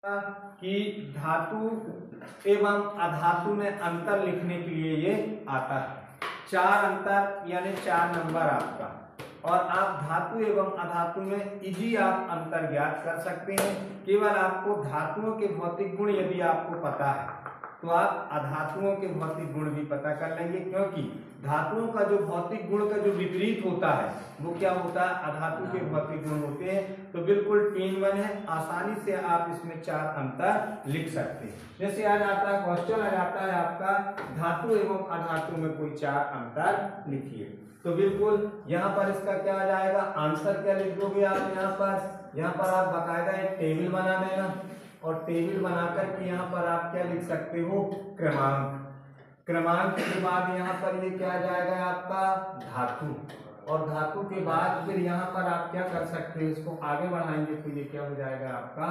कि धातु एवं अधातु में अंतर लिखने के लिए ये आता है। 4 अंतर यानी 4 नंबर आपका, और आप धातु एवं अधातु में इजी आप अंतर ज्ञात कर सकते हैं। केवल आपको धातुओं के भौतिक गुण यदि आपको पता है तो आप अधातुओं के भौतिक गुण भी पता कर लेंगे, क्योंकि धातुओं का जो भौतिक गुण का जो विपरीत होता है वो क्या होता है, अधातु के भौतिक गुण होते हैं। तो बिल्कुल 3-1 है, आसानी से आप इसमें 4 अंतर लिख सकते हैं। जैसे आ जाता है क्वेश्चन, आ जाता है आपका धातु एवं अधातु में कोई 4 अंतर लिखिए। तो बिल्कुल यहाँ पर इसका क्या आ जाएगा, आंसर क्या लिख दोगे आप यहाँ पर आप बकायदा एक टेबल बना देना, और टेबल बनाकर के यहाँ पर आप क्या लिख सकते हो, क्रमांक के बाद यहाँ पर ये क्या आ जाएगा आपका धातु, और धातु के बाद फिर यहाँ पर आप क्या कर सकते हो, इसको आगे बढ़ाएंगे तो ये क्या हो जाएगा आपका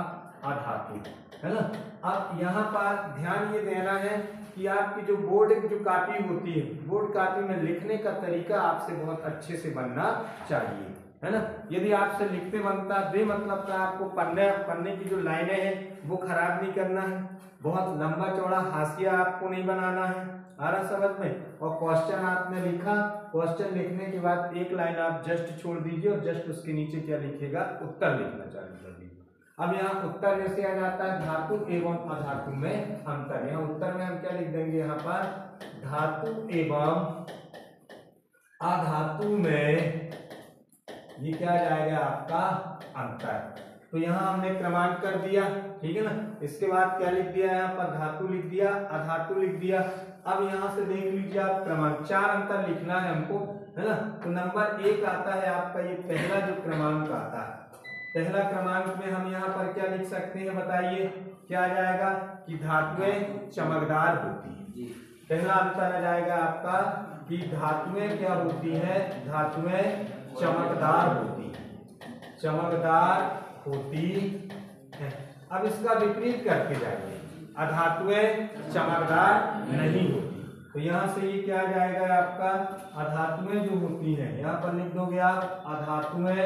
अधातु, है ना। अब यहाँ पर ध्यान ये देना है कि आपकी जो बोर्ड की जो कॉपी होती है, बोर्ड कॉपी में लिखने का तरीका आपसे बहुत अच्छे से बनना चाहिए, है ना। यदि आपसे लिखते बनता बेमतलब का आपको पन्ने की जो लाइनें हैं वो खराब नहीं करना है, बहुत लंबा चौड़ा हाशिया आपको नहीं बनाना है, आ रहा समझ में। और क्वेश्चन आपने लिखा, क्वेश्चन लिखने के बाद एक लाइन आप जस्ट छोड़ दीजिए और जस्ट उसके नीचे क्या लिखेगा, उत्तर लिखना चालू कर दीजिए। अब यहाँ उत्तर जैसे आ जाता है धातु एवं अधातु में अंतर, यहाँ उत्तर में हम क्या लिख देंगे, यहाँ पर धातु एवं अधातु में ये क्या जाएगा आपका अंतर। तो यहाँ हमने क्रमांक कर दिया, ठीक है ना। इसके बाद क्या लिख दिया, यहाँ पर धातु लिख दिया, अधातु लिख दिया। अब यहाँ से देख लीजिए आप क्रमांक, 4 अंतर लिखना है हमको, है ना। तो नंबर 1 आता है आपका, ये पहला जो क्रमांक आता है, पहला क्रमांक में हम यहाँ पर क्या लिख सकते हैं बताइए, क्या आ जाएगा कि धातुएं चमकदार होती है। पहला अंतर आ जाएगा आपका कि धातुएं क्या होती है, धातुएं चमकदार होती है, चमकदार होती है। अब इसका विपरीत करके जाइए, अधातुएं चमकदार नहीं होती। तो यहाँ से ये क्या आ जाएगा आपका, अधातुएं जो होती हैं, यहाँ पर लिख दोगे आप अधातुएं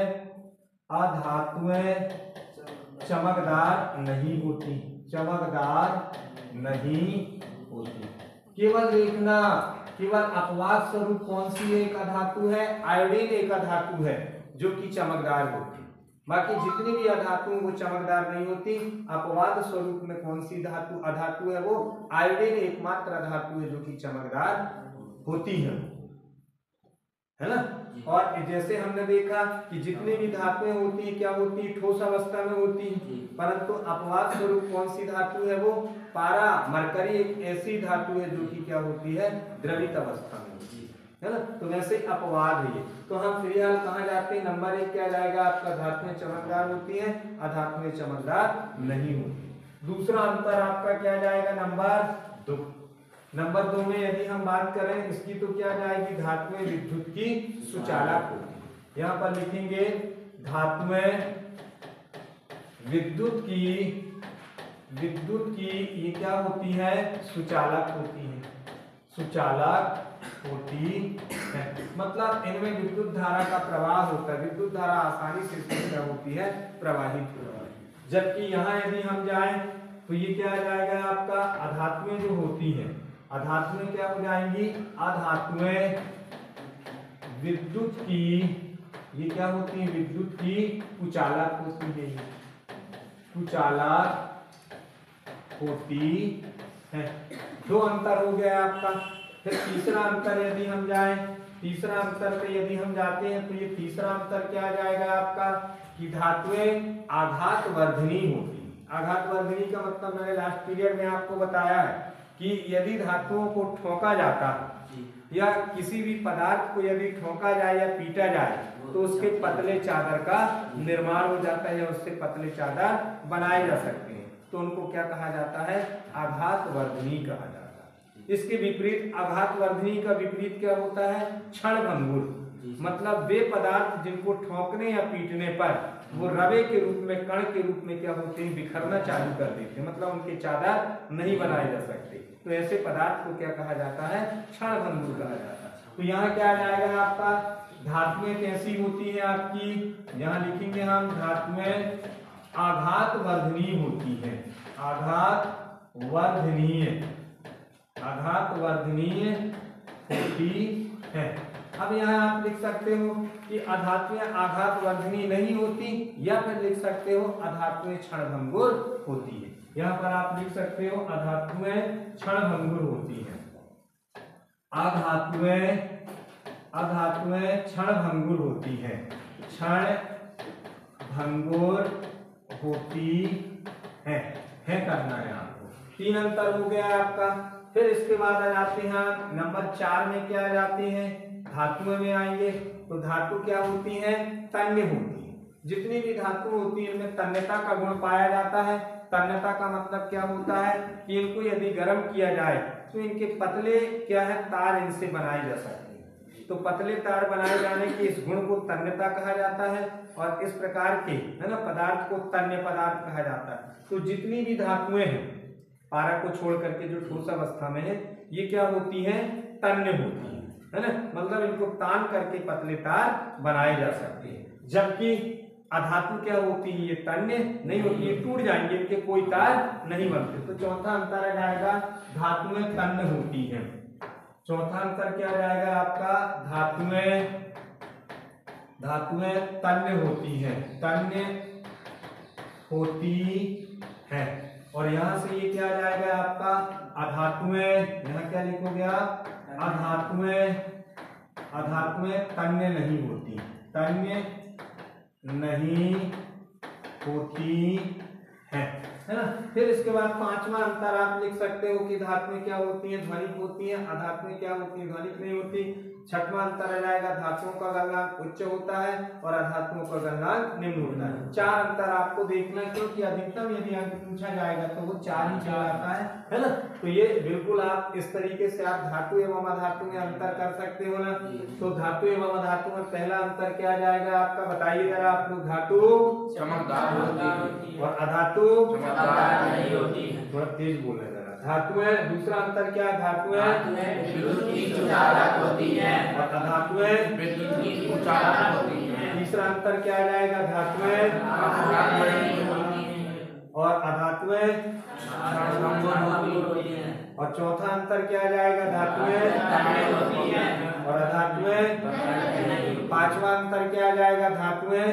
चमकदार नहीं होती, चमकदार नहीं होती। केवल देखना, केवल अपवाद स्वरूप कौन सी एक अधातु है, आयोडीन एक अधातु है जो कि चमकदार होती, बाकी जितनी भी अधातु वो चमकदार नहीं होती। अपवाद स्वरूप में कौन सी धातु अधातु है, वो आयोडीन एकमात्र अधातु है जो कि चमकदार होती है ना। और जैसे हमने देखा कि जितनी भी धातुएं होती है क्या होती है, ठोस अवस्था में होती है, परंतु अपवाद स्वरूप कौन सी धातु है, वो पारा मरकरी एक ऐसी धातु है जो कि क्या होती है, द्रवित अवस्था में होती है ना। तो वैसे अपवाद है। तो हम फिलहाल कहाँ जाते हैं, नंबर 1 क्या जाएगा आपका, धातुएं चमकदार होती है, अधातुएं चमकदार नहीं होती। दूसरा अंतर आपका क्या जाएगा, नंबर 2। नंबर 2 में यदि हम बात करें इसकी तो क्या जाएगी, धातुएं विद्युत की सुचालक होती है। यहाँ पर लिखेंगे धातुएं विद्युत की ये क्या होती है, सुचालक होती है, सुचालक होती है। मतलब इनमें विद्युत धारा का प्रवाह होता है, विद्युत धारा आसानी से इसमें क्या होती है, प्रवाहित होती है। जबकि यहाँ यदि हम जाएं तो ये क्या आ जाएगा आपका, अधातुएं जो होती हैं, अधातुएं क्या हो जाएंगी, अधातुएं विद्युत की ये क्या होती है, विद्युत की कुचालक होती है, कुचालक होती है। 2 अंतर हो गया आपका। फिर तीसरा अंतर यदि हम जाएं, तीसरा अंतर पे यदि हम जाते हैं तो ये तीसरा अंतर क्या आ जाएगा आपका कि धातुएं आघात वर्धनी होती। आघात वर्धनी का मतलब मैंने लास्ट पीरियड में आपको बताया है कि यदि धातुओं को ठोका जाता है या किसी भी पदार्थ को यदि ठोका जाए या पीटा जाए तो उसके पतले चादर का निर्माण हो जाता है, या उससे पतले चादर बनाए जा सकते हैं। तो उनको क्या कहा जाता है, आघात वर्धनी कहा जाता है। इसके विपरीत आघात वर्धनी का विपरीत क्या होता है, क्षणभंगुर। मतलब वे पदार्थ जिनको ठोकने या पीटने पर वो रवे के रूप में, कण के रूप में क्या होते हैं, बिखरना चालू कर देते हैं, मतलब उनके चादर नहीं बनाए जा सकते। तो ऐसे पदार्थ को क्या कहा जाता है, क्षणभंगुर कहा जाता है। तो यहाँ क्या आ जाएगा आपका, धातुएं कैसी होती है आपकी, यहाँ लिखेंगे हम धातुएं आघात वर्धनीय होती है, आघात वर्धनीय होती है। अब यहाँ आप लिख सकते हो कि अधातुएं आघात वर्धनीय नहीं होती, या फिर लिख सकते हो अधातुएं क्षणभंगुर होती है। यहाँ पर आप लिख सकते हो अधातुएं क्षणभंगुर होती है, अधातुएं क्षणभंगुर होती है, क्षणभंगुर होती है करना है आपको। 3 अंतर हो गया आपका। फिर इसके बाद आ जाते हैं नंबर 4 में क्या आ जाती हैं, धातुओं में आएंगे। तो धातु क्या होती है, तन्य होती है। जितनी भी धातु होती है इनमें तन्यता का गुण पाया जाता है। तन्यता का मतलब क्या होता है कि इनको यदि गर्म किया जाए तो इनके पतले क्या है तार इनसे बनाए जा सकते हैं। तो पतले तार बनाए जाने के इस गुण को तन्यता कहा जाता है, और इस प्रकार के है ना पदार्थ को तन्य पदार्थ कहा जाता है। तो जितनी भी धातुएं हैं पारा को छोड़ करके जो ठोस अवस्था में है, ये क्या होती हैं, तन्य होती है ना, मतलब इनको तान करके पतले तार बनाए जा सकते हैं। जबकि अधातु क्या होती है, ये तन्य नहीं होती, ये टूट जाएंगे, इनके कोई तार नहीं बनते। तो चौथा अंतर आ जाएगा धातुएं तन्य होती हैं। चौथा अंतर क्या आ जाएगा आपका, धातुएं तन्य होती हैं, तन्य होती है। और यहां से ये क्या आ जाएगा आपका अधातुएं, यहां क्या लिखोगे आप, अधातुएं तन्य नहीं होती, तन्य नहीं होती है ना। फिर इसके बाद 5वां अंतर आप लिख सकते हो कि धातुएं क्या होती हैं, ध्वनिक होती हैं, अधातुएं क्या होती हैं, ध्वनिक नहीं होती। 6वां अंतर आ जाएगा धातुओं का गलनांक उच्च होता है और अधातुओं का गलनांक निम्न होता है। 4 अंतर आपको देखना है, क्योंकि अधिकतम यदि अंक पूछा जाएगा तो वो 4 ही चलाता है ना। तो ये बिल्कुल आप इस तरीके से आप धातु एवं अधातु में अंतर कर सकते हो ना। तो धातु एवं अधातु में पहला अंतर क्या आ जाएगा आपका, बताइए जरा आप लोग। धातु चमकदार होती है और अधातु चमकदार नहीं होती है। थोड़ा तेज बोलना जरा। धातुएं, दूसरा अंतर क्या है, धातुएं विद्युत की सुचालक होती है और अधातुएं विद्युत की सुचालक होती है। तीसरा अंतर क्या आ जाएगा, धातुएं और अधातुएं होती है। और चौथा अंतर क्या आ जाएगा, धातुएं होती है और अधातुएं। 5वां अंतर क्या आ जाएगा, धातुएं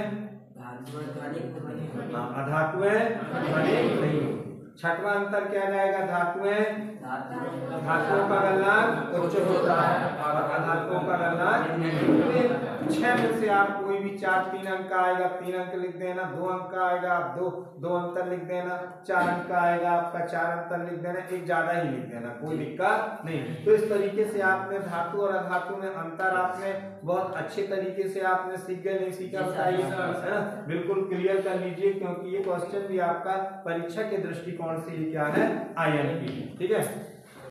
अधातुएं ध्वनिक नहीं होती। 6वां अंतर क्या आ जाएगा, धातुएं धातुओं का गलनांक उच्च होता है और अधातुओं का गलनांक निम्न। 6 में से आप कोई भी 4, 3 अंक का आएगा 3 अंक लिख देना, 2 अंक का आएगा आप 2 अंतर लिख देना, 4 अंक का आएगा आपका 4 अंतर लिख देना, एक ज्यादा ही लिख देना, कोई दिक्कत नहीं। तो इस तरीके से आपने धातु और अधातु में अंतर आपने बहुत अच्छे तरीके से आपने सीख गए, नहीं सीखा बताइए, है ना। बिल्कुल क्लियर कर लीजिए, क्योंकि ये क्वेश्चन भी आपका परीक्षा के दृष्टिकोण से क्या है, IMP, ठीक है।